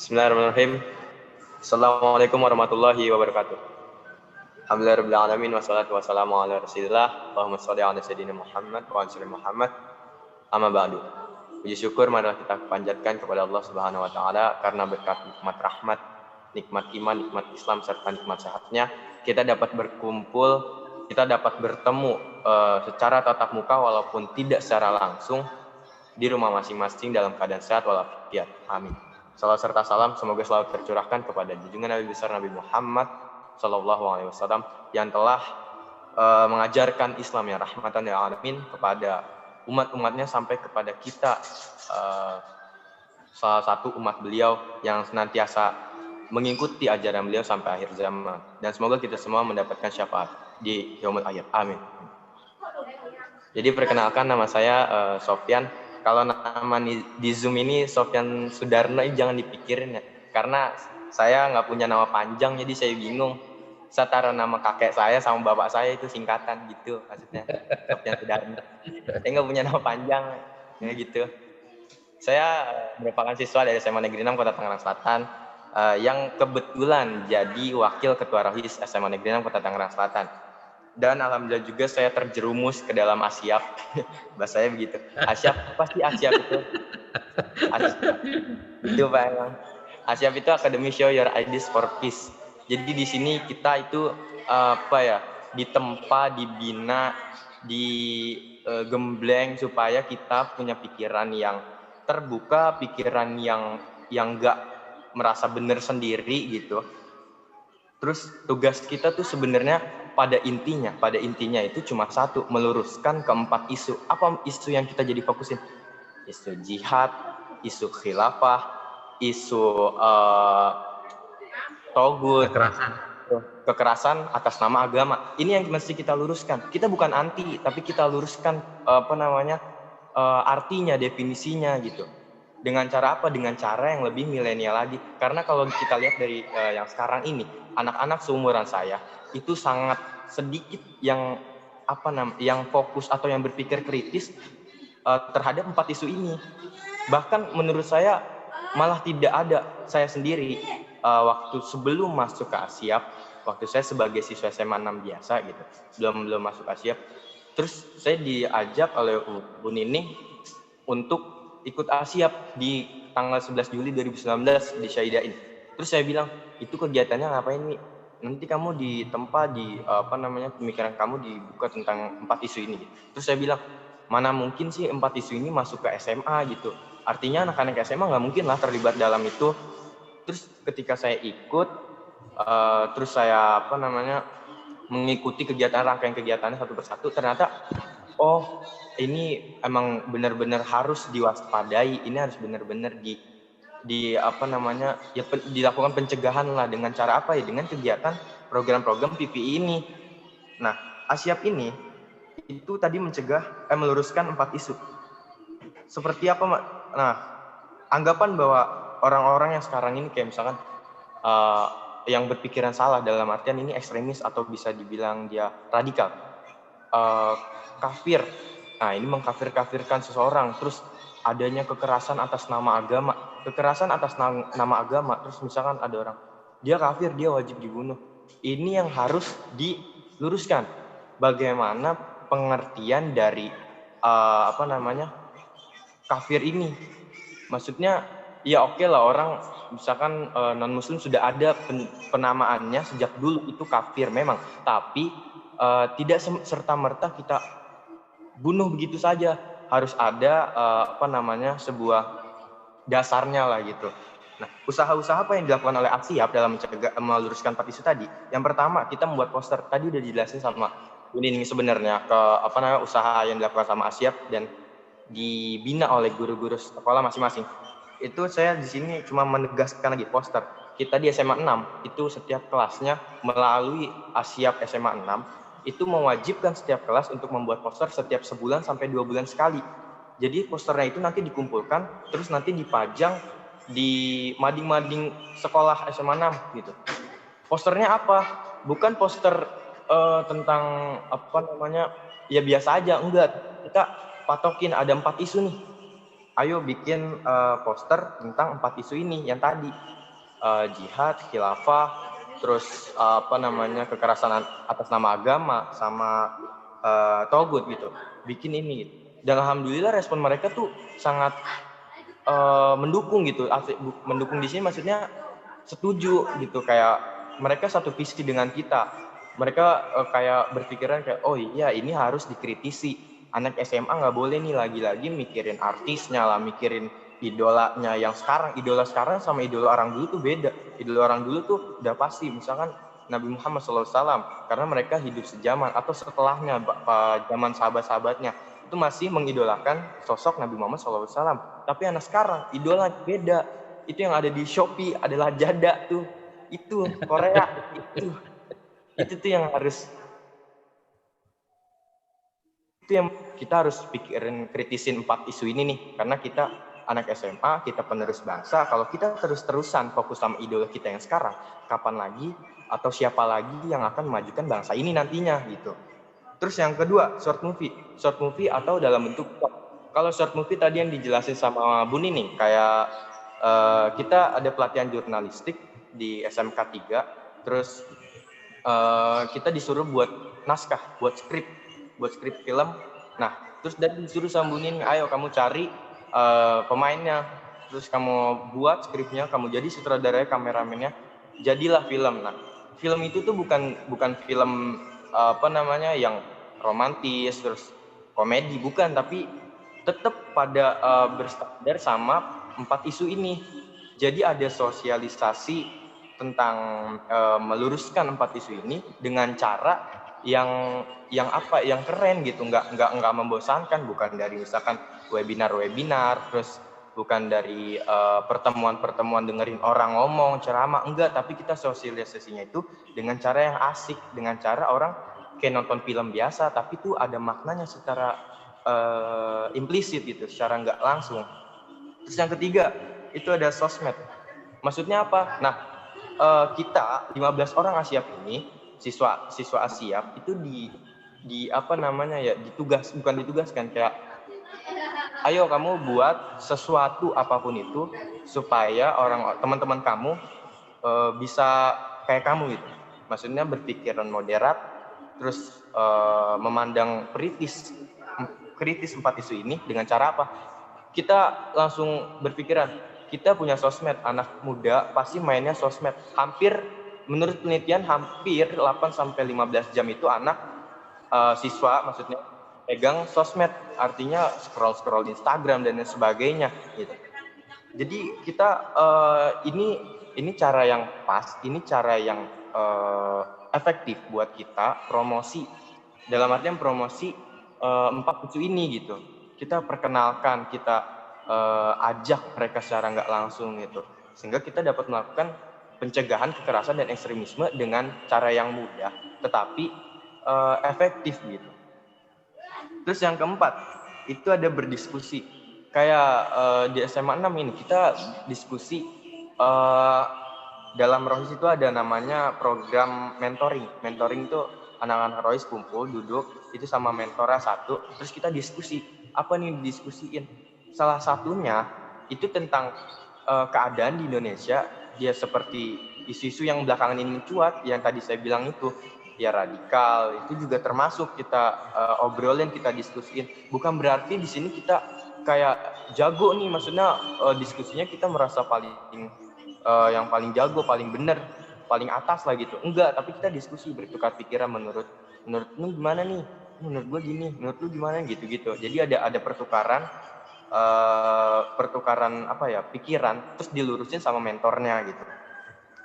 Bismillahirrahmanirrahim. Assalamualaikum warahmatullahi wabarakatuh. Alhamdulillahirabbil alamin wassalatu wassalamu ala Rasulillah. Allahumma shalli ala sayyidina Muhammad wa ala Muhammad. Amma ba'du. Puji syukur marilah kita panjatkan kepada Allah Subhanahu wa taala karena berkat nikmat rahmat, nikmat iman, nikmat Islam serta nikmat sehatnya kita dapat berkumpul, kita dapat bertemu secara tatap muka walaupun tidak secara langsung di rumah masing-masing dalam keadaan sehat walafiat. Amin. Salam serta salam semoga selalu tercurahkan kepada junjungan Nabi besar Nabi Muhammad Sallallahu Alaihi Wasallam yang telah mengajarkan Islam yang rahmatan lil alamin kepada umat-umatnya sampai kepada kita, salah satu umat beliau yang senantiasa mengikuti ajaran beliau sampai akhir zaman. Dan semoga kita semua mendapatkan syafaat di yaumul akhir. Amin. Jadi perkenalkan, nama saya Sofyan. Kalau nama di Zoom ini Sofyan Sudarno, jangan dipikirin ya. Karena saya nggak punya nama panjang, jadi saya bingung. Saya taruh nama kakek saya sama bapak saya itu singkatan gitu, maksudnya Sofyan Sudarno. Saya nggak punya nama panjang, ya gitu. Saya merupakan siswa dari SMA Negeri 6 Kota Tangerang Selatan, yang kebetulan jadi wakil ketua Rohis SMA Negeri 6 Kota Tangerang Selatan. Dan alhamdulillah juga saya terjerumus ke dalam ASIAP. Bahasanya begitu. ASIAP, apa sih ASIAP itu? Itu Pak emang. ASIAP itu Academy Show Your Ideas for Peace. Jadi di sini kita itu ditempa, dibina, digembleng supaya kita punya pikiran yang terbuka, pikiran yang enggak merasa benar sendiri gitu. Terus tugas kita tuh sebenarnya pada intinya itu cuma satu, meluruskan keempat isu. Apa isu yang kita jadi fokusin? Isu jihad, isu khilafah, isu togut, kekerasan atas nama agama. Ini yang mesti kita luruskan. Kita bukan anti, tapi kita luruskan artinya, definisinya gitu. Dengan cara apa? Dengan cara yang lebih milenial lagi. Karena kalau kita lihat dari yang sekarang ini, anak-anak seumuran saya itu sangat sedikit yang fokus atau yang berpikir kritis terhadap empat isu ini. Bahkan menurut saya malah tidak ada. Saya sendiri waktu sebelum masuk ke ASIAP, waktu saya sebagai siswa SMA 6 biasa gitu, belum masuk ASIAP, terus saya diajak oleh Bu Nining untuk ikut ASIAP di tanggal 11 Juli 2019 di Syaidain. Terus saya bilang, itu kegiatannya ngapain nih? Nanti kamu ditempa di pemikiran kamu dibuka tentang empat isu ini. Terus saya bilang, mana mungkin sih empat isu ini masuk ke SMA gitu. Artinya anak-anak SMA nggak mungkin lah terlibat dalam itu. Terus ketika saya ikut, terus saya mengikuti rangkaian kegiatannya satu persatu, ternyata ini emang benar-benar harus diwaspadai. Ini harus benar-benar dilakukan pencegahan lah. Dengan cara apa ya? Dengan kegiatan program-program PPI ini. Nah, ASIAP ini itu tadi meluruskan empat isu. Seperti apa, Mak? Nah, anggapan bahwa orang-orang yang sekarang ini kayak misalkan yang berpikiran salah dalam artian ini ekstremis atau bisa dibilang dia radikal, kafir. Nah, ini mengkafir-kafirkan seseorang, terus adanya kekerasan atas nama agama. Kekerasan atas nama agama, terus misalkan ada orang, dia kafir, dia wajib dibunuh. Ini yang harus diluruskan. Bagaimana pengertian dari kafir ini? Maksudnya, ya oke lah, orang misalkan non-muslim sudah ada penamaannya sejak dulu, itu kafir memang. Tapi tidak serta-merta kita bunuh begitu saja, harus ada sebuah dasarnya lah gitu. Nah, usaha-usaha apa yang dilakukan oleh ASIAP dalam meluruskan empat isu tadi? Yang pertama, kita membuat poster. Tadi udah dijelasin sama ini sebenarnya usaha yang dilakukan sama ASIAP dan dibina oleh guru-guru sekolah masing-masing. Itu saya di sini cuma menegaskan lagi poster. Kita di SMA 6 itu setiap kelasnya melalui ASIAP SMA 6 itu mewajibkan setiap kelas untuk membuat poster setiap sebulan sampai 2 bulan sekali. Jadi posternya itu nanti dikumpulkan, terus nanti dipajang di mading-mading sekolah SMA 6 gitu. Posternya apa? Bukan poster tentang ya biasa aja, enggak. Kita patokin ada 4 isu nih. ayo bikin poster tentang 4 isu ini yang tadi, jihad, khilafah, terus kekerasan atas nama agama, sama togut gitu, bikin ini gitu. Dan alhamdulillah respon mereka tuh sangat mendukung gitu. Mendukung di sini maksudnya setuju gitu, kayak mereka satu visi dengan kita. Mereka kayak berpikiran kayak, oh iya ini harus dikritisi. Anak SMA nggak boleh nih lagi-lagi mikirin artisnya lah, mikirin idolanya yang sekarang. Idola sekarang sama idola orang dulu tuh beda. Idola orang dulu tuh udah pasti, misalkan Nabi Muhammad SAW, karena mereka hidup sejaman, atau setelahnya zaman sahabat-sahabatnya itu masih mengidolakan sosok Nabi Muhammad SAW. Tapi anak sekarang idola beda. Itu yang ada di Shopee adalah jada tuh, itu Korea itu tuh yang harus, itu yang kita harus pikirin, kritisin 4 isu ini nih, karena kita anak SMA, kita penerus bangsa. Kalau kita terus-terusan fokus sama idola kita yang sekarang, kapan lagi atau siapa lagi yang akan memajukan bangsa ini nantinya gitu. Terus yang kedua, short movie atau dalam bentuk vlog. Kalau short movie tadi yang dijelasin sama Bu Nini, kayak kita ada pelatihan jurnalistik di SMK 3, terus kita disuruh buat naskah, buat skrip film. Nah, terus disuruh sama Bu Nini, ayo kamu cari pemainnya, terus kamu buat skripnya, kamu jadi sutradaranya, kameramennya, jadilah film. Nah, film itu tuh bukan film yang romantis terus komedi, bukan, tapi tetap pada berstandar sama 4 isu ini. Jadi ada sosialisasi tentang meluruskan 4 isu ini dengan cara yang keren gitu, nggak membosankan, bukan dari misalkan webinar, terus bukan dari pertemuan dengerin orang ngomong ceramah, enggak, tapi kita sosialisasinya itu dengan cara yang asik, dengan cara orang kayak nonton film biasa, tapi tuh ada maknanya secara implisit gitu, secara nggak langsung. Terus yang ketiga itu ada sosmed. Maksudnya apa? Nah, kita 15 orang Asiap ini, siswa Asiap itu bukan ditugaskan, kayak ayo kamu buat sesuatu apapun itu supaya teman-teman kamu bisa kayak kamu gitu. Maksudnya berpikiran moderat, terus memandang kritis 4 isu ini dengan cara apa? Kita langsung berpikiran, kita punya sosmed, anak muda pasti mainnya sosmed. Menurut penelitian hampir 8-15 jam itu anak siswa maksudnya pegang sosmed, artinya scroll Instagram dan sebagainya gitu. Jadi kita ini cara yang pas, ini cara yang efektif buat kita promosi, dalam artian promosi 4 isu ini gitu. Kita perkenalkan, kita ajak mereka secara nggak langsung gitu, sehingga kita dapat melakukan pencegahan kekerasan dan ekstremisme dengan cara yang mudah tetapi efektif gitu. Terus yang keempat itu ada berdiskusi, kayak di SMA 6 ini kita diskusi. Dalam Rohis itu ada namanya program mentoring itu anak-anak Rohis kumpul, duduk itu sama mentornya satu, terus kita diskusi, apa nih didiskusiin. Salah satunya itu tentang keadaan di Indonesia, dia seperti isu-isu yang belakangan ini mencuat, yang tadi saya bilang itu, ya radikal, itu juga termasuk kita obrolin, kita diskusiin. Bukan berarti di sini kita kayak jago nih, maksudnya diskusinya kita merasa yang paling jago, paling bener, paling atas lah gitu. Enggak, tapi kita diskusi, bertukar pikiran, menurut lu gimana nih? Menurut gue gini, menurut lu gimana gitu-gitu. Jadi ada pertukaran pikiran, terus dilurusin sama mentornya gitu.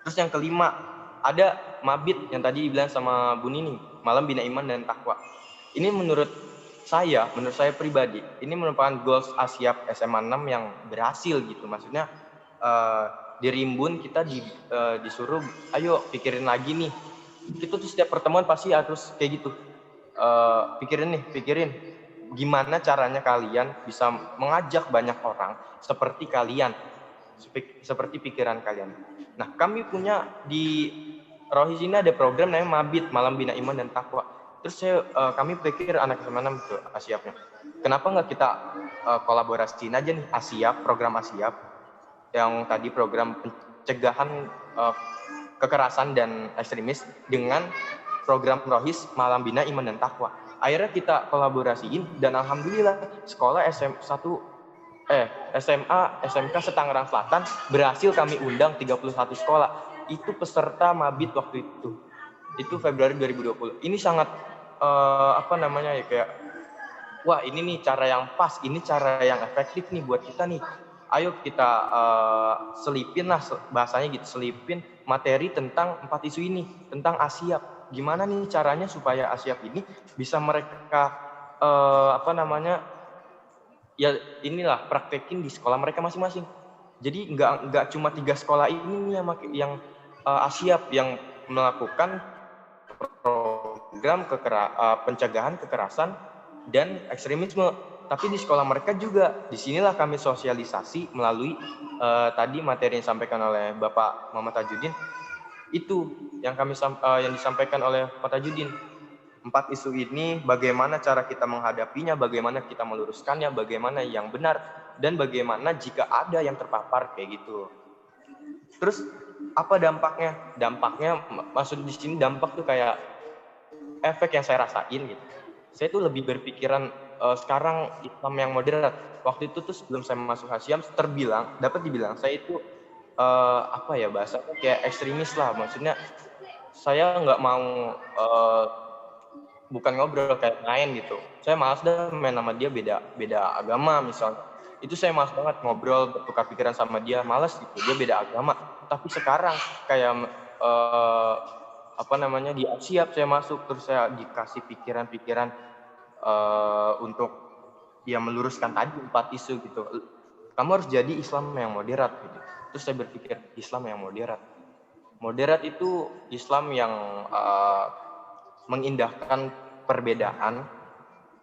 Terus yang kelima ada Mabit yang tadi dibilang sama Bu Nini, Malam Bina Iman dan Takwa. Ini menurut saya pribadi, ini merupakan goals Asiap SMA 6 yang berhasil gitu. Maksudnya di Rimbun kita disuruh, ayo pikirin lagi nih. Kita tuh setiap pertemuan pasti harus kayak gitu. Pikirin gimana caranya kalian bisa mengajak banyak orang seperti kalian, seperti pikiran kalian. Nah, kami punya di Rohis ini ada program namanya Mabit, Malam Bina Iman dan Takwa. Terus kami pikir anak SMA 6 itu Asiapnya, kenapa nggak kita kolaborasiin aja nih ASIAP, program ASIAP yang tadi program pencegahan kekerasan dan ekstremis dengan program Rohis Malam Bina Iman dan Takwa. Akhirnya kita kolaborasiin dan alhamdulillah sekolah SMA, SMK Setangerang Selatan berhasil kami undang 31 sekolah. Itu peserta Mabit waktu itu. Itu Februari 2020. Ini sangat kayak wah ini nih cara yang pas, ini cara yang efektif nih buat kita nih. Ayo kita selipin lah bahasanya gitu, selipin materi tentang 4 isu ini, tentang ASIAP. Gimana nih caranya supaya ASIAP ini bisa mereka ya inilah praktekin di sekolah mereka masing-masing. Jadi nggak cuma 3 sekolah ini yang ASIAP yang melakukan program pencegahan kekerasan dan ekstremisme, tapi di sekolah mereka juga. Disinilah kami sosialisasi melalui tadi materi yang disampaikan oleh Bapak Muhammad Tajudin. Itu yang yang disampaikan oleh Pak Tajudin. 4 isu ini, bagaimana cara kita menghadapinya, bagaimana kita meluruskannya, bagaimana yang benar, dan bagaimana jika ada yang terpapar kayak gitu. Terus apa dampaknya? Dampaknya maksud di sini dampak tuh kayak efek yang saya rasain gitu. Saya tuh lebih berpikiran sekarang Islam yang moderat. Waktu itu tuh sebelum saya masuk Hasyam dapat dibilang saya itu bahasanya kayak ekstremis lah. Maksudnya saya nggak mau bukan ngobrol kayak main gitu. Saya malas dah main sama dia beda agama misalnya. Itu saya malas banget ngobrol, bertukar pikiran sama dia, malas gitu. Dia beda agama. Tapi sekarang kayak di siap saya masuk, terus saya dikasih pikiran-pikiran untuk dia meluruskan tadi 4 isu gitu. Kamu harus jadi Islam yang moderat gitu. Terus saya berpikir Islam yang moderat. Moderat itu Islam yang mengindahkan perbedaan,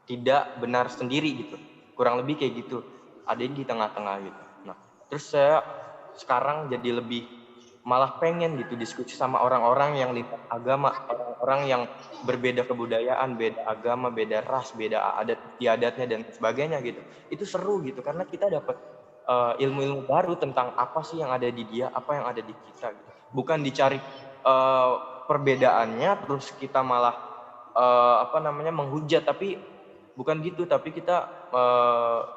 tidak benar sendiri gitu. Kurang lebih kayak gitu. Ada di tengah-tengah gitu. Nah, terus saya sekarang jadi lebih malah pengen gitu diskusi sama orang-orang yang lintas agama, orang-orang yang berbeda kebudayaan, beda agama, beda ras, beda adat istiadatnya dan sebagainya gitu. Itu seru gitu karena kita dapat ilmu-ilmu baru tentang apa sih yang ada di dia, apa yang ada di kita gitu. Bukan dicari perbedaannya terus kita malah menghujat, tapi bukan gitu, tapi kita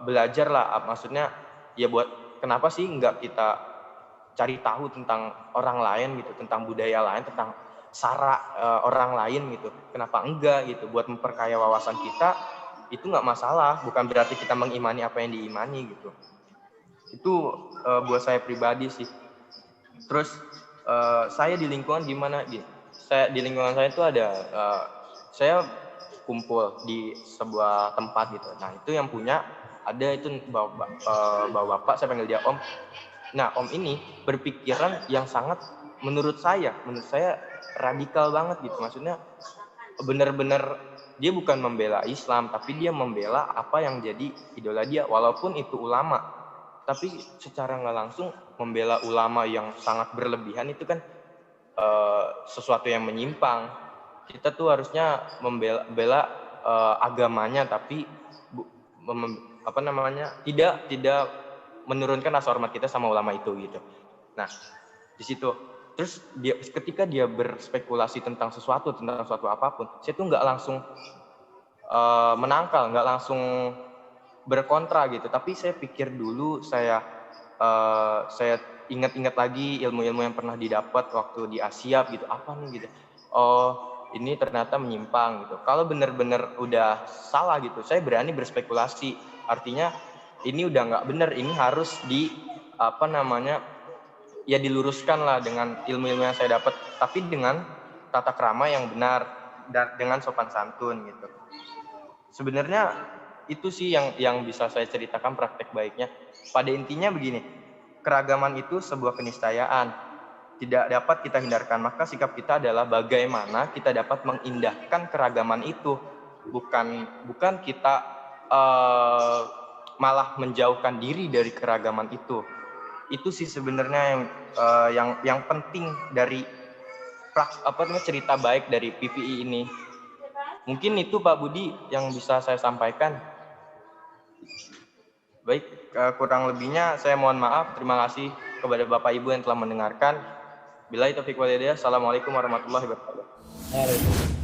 belajar lah, maksudnya ya buat kenapa sih nggak kita cari tahu tentang orang lain gitu, tentang budaya lain, tentang sara orang lain gitu, kenapa enggak gitu, buat memperkaya wawasan kita. Itu nggak masalah, bukan berarti kita mengimani apa yang diimani gitu. Itu buat saya pribadi sih. Terus saya di lingkungan gimana gitu, di lingkungan saya itu ada saya kumpul di sebuah tempat gitu. Nah itu yang punya ada itu bapak, saya panggil dia Om. Nah Om ini berpikiran yang sangat menurut saya radikal banget gitu. Maksudnya benar-benar dia bukan membela Islam, tapi dia membela apa yang jadi idola dia, walaupun itu ulama. Tapi secara nggak langsung membela ulama yang sangat berlebihan itu kan sesuatu yang menyimpang. Kita tuh harusnya membela agamanya, tapi tidak menurunkan rasa hormat kita sama ulama itu gitu. Nah di situ terus ketika dia berspekulasi tentang suatu apapun, saya tuh nggak langsung menangkal, nggak langsung berkontra gitu, tapi saya pikir dulu, saya ingat-ingat lagi ilmu-ilmu yang pernah didapat waktu di ASIAP gitu, apa nih gitu. Oh ini ternyata menyimpang gitu. Kalau benar-benar udah salah gitu, saya berani berspekulasi. Artinya ini udah nggak benar, ini harus diluruskan lah dengan ilmu-ilmu yang saya dapat, tapi dengan tata krama yang benar dan dengan sopan santun gitu. Sebenarnya itu sih yang bisa saya ceritakan praktek baiknya. Pada intinya begini, keragaman itu sebuah keniscayaan, tidak dapat kita hindarkan. Maka sikap kita adalah bagaimana kita dapat mengindahkan keragaman itu, bukan kita malah menjauhkan diri dari keragaman itu. Itu sih sebenarnya yang penting dari cerita baik dari PVI ini. Mungkin itu Pak Budi yang bisa saya sampaikan. Baik, kurang lebihnya saya mohon maaf. Terima kasih kepada Bapak Ibu yang telah mendengarkan. Billahi taufiq wal hidayah. Assalamualaikum warahmatullahi wabarakatuh. Waalaikumsalam.